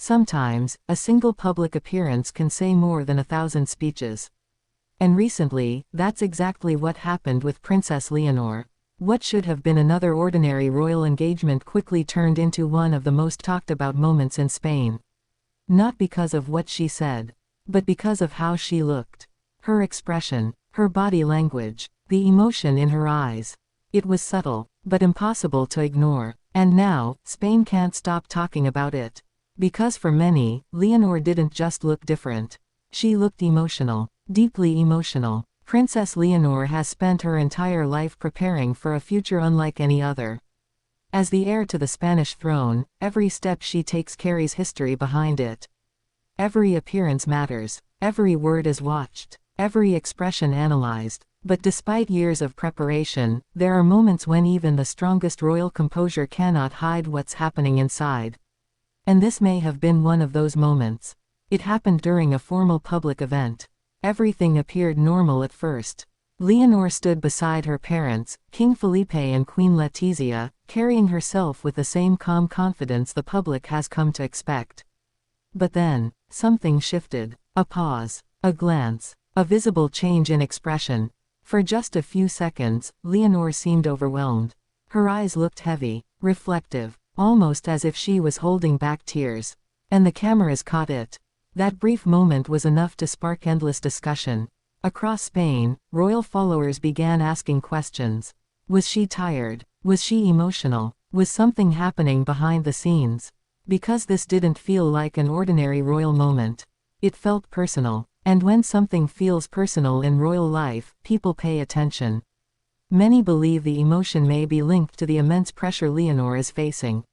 Sometimes, a single public appearance can say more than 1,000 speeches. And recently, that's exactly what happened with Princess Leonor. What should have been another ordinary royal engagement quickly turned into one of the most talked about moments in Spain. Not because of what she said, but because of how she looked. Her expression, her body language, the emotion in her eyes. It was subtle, but impossible to ignore. And now, Spain can't stop talking about it. Because for many, Leonor didn't just look different. She looked emotional, deeply emotional. Princess Leonor has spent her entire life preparing for a future unlike any other. As the heir to the Spanish throne, every step she takes carries history behind it. Every appearance matters, every word is watched, every expression analyzed. But despite years of preparation, there are moments when even the strongest royal composure cannot hide what's happening inside. And this may have been one of those moments. It happened during a formal public event. Everything appeared normal at first. Leonor stood beside her parents, King Felipe and Queen Letizia, carrying herself with the same calm confidence the public has come to expect. But then, something shifted. A pause, a glance, a visible change in expression. For just a few seconds, Leonor seemed overwhelmed. Her eyes looked heavy, reflective, almost as if she was holding back tears. And the cameras caught it. That brief moment was enough to spark endless discussion. Across Spain, royal followers began asking questions. Was she tired? Was she emotional? Was something happening behind the scenes? Because this didn't feel like an ordinary royal moment. It felt personal. And when something feels personal in royal life, people pay attention. Many believe the emotion may be linked to the immense pressure Leonor is facing.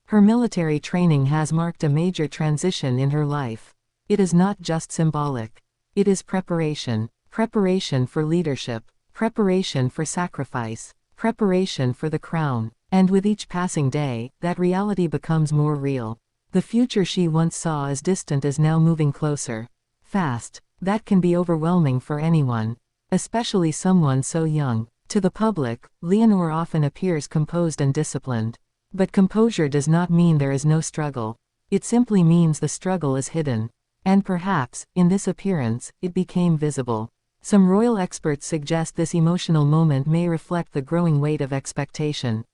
Her military training has marked a major transition in her life. It is not just symbolic. It is preparation. Preparation for leadership. Preparation for sacrifice. Preparation for the crown. And with each passing day, that reality becomes more real. The future she once saw as distant is now moving closer. Fast. That can be overwhelming for anyone. Especially someone so young. To the public, Leonor often appears composed and disciplined. But composure does not mean there is no struggle. It simply means the struggle is hidden. And perhaps, in this appearance, it became visible. Some royal experts suggest this emotional moment may reflect the growing weight of expectation.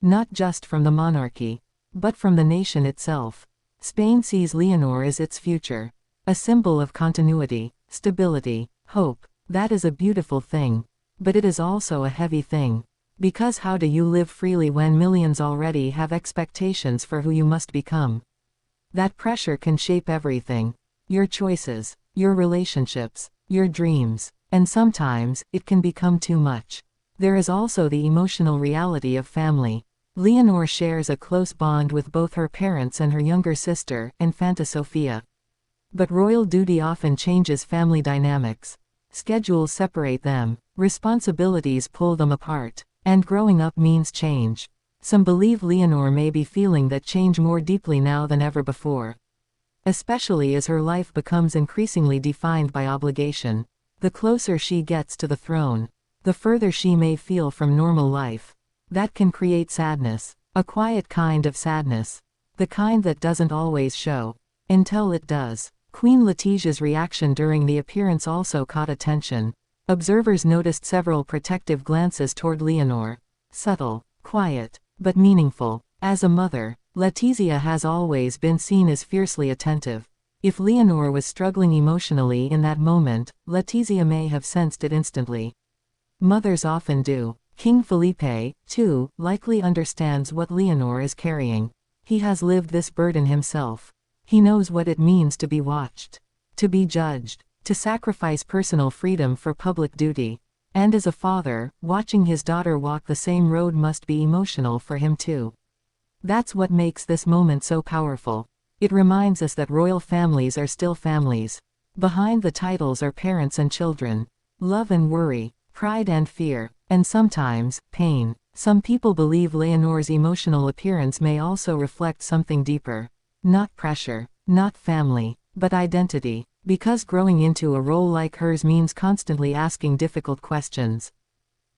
Not just from the monarchy, but from the nation itself. Spain sees Leonor as its future. A symbol of continuity, stability, hope. That is a beautiful thing. But it is also a heavy thing. Because how do you live freely when millions already have expectations for who you must become? That pressure can shape everything. Your choices, your relationships, your dreams. And sometimes, it can become too much. There is also the emotional reality of family. Leonor shares a close bond with both her parents and her younger sister, Infanta Sofia. But royal duty often changes family dynamics. Schedules separate them, responsibilities pull them apart, and growing up means change. Some believe Leonor may be feeling that change more deeply now than ever before. Especially as her life becomes increasingly defined by obligation. The closer she gets to the throne, the further she may feel from normal life. That can create sadness, a quiet kind of sadness. The kind that doesn't always show. Until it does. Queen Letizia's reaction during the appearance also caught attention. Observers noticed several protective glances toward Leonor. Subtle, quiet, but meaningful. As a mother, Letizia has always been seen as fiercely attentive. If Leonor was struggling emotionally in that moment, Letizia may have sensed it instantly. Mothers often do. King Felipe, too, likely understands what Leonor is carrying. He has lived this burden himself. He knows what it means to be watched, to be judged, to sacrifice personal freedom for public duty. And as a father, watching his daughter walk the same road must be emotional for him too. That's what makes this moment so powerful. It reminds us that royal families are still families. Behind the titles are parents and children, love and worry, pride and fear, and sometimes, pain. Some people believe Leonor's emotional appearance may also reflect something deeper. Not pressure, not family, but identity. Because growing into a role like hers means constantly asking difficult questions.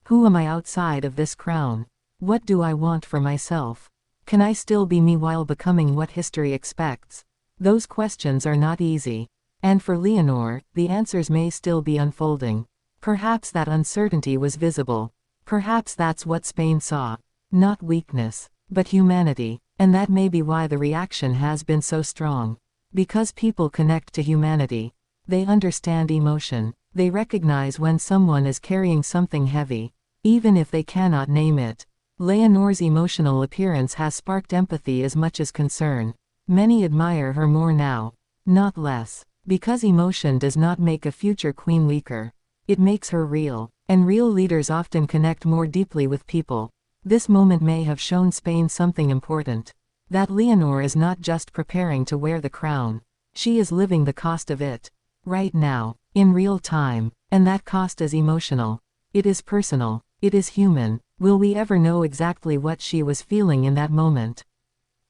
Who am I outside of this crown? What do I want for myself? Can I still be me while becoming what history expects? Those questions are not easy. And for Leonor, the answers may still be unfolding. Perhaps that uncertainty was visible. Perhaps that's what Spain saw. Not weakness, but humanity. And that may be why the reaction has been so strong. Because people connect to humanity. They understand emotion. They recognize when someone is carrying something heavy, even if they cannot name it. Leonor's emotional appearance has sparked empathy as much as concern. Many admire her more now, not less, because emotion does not make a future queen weaker. It makes her real, and real leaders often connect more deeply with people. This moment may have shown Spain something important. That Leonor is not just preparing to wear the crown. She is living the cost of it. Right now, in real time, and that cost is emotional. It is personal. It is human. Will we ever know exactly what she was feeling in that moment?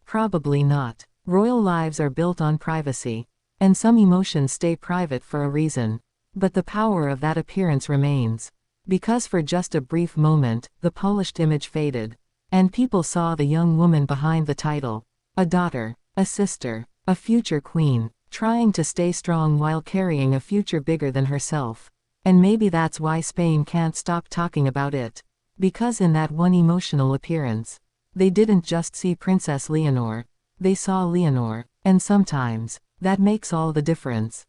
Probably not. Royal lives are built on privacy. And some emotions stay private for a reason. But the power of that appearance remains. Because for just a brief moment, the polished image faded. And people saw the young woman behind the title. A daughter, a sister, a future queen, trying to stay strong while carrying a future bigger than herself. And maybe that's why Spain can't stop talking about it. Because in that one emotional appearance, they didn't just see Princess Leonor. They saw Leonor. And sometimes, that makes all the difference.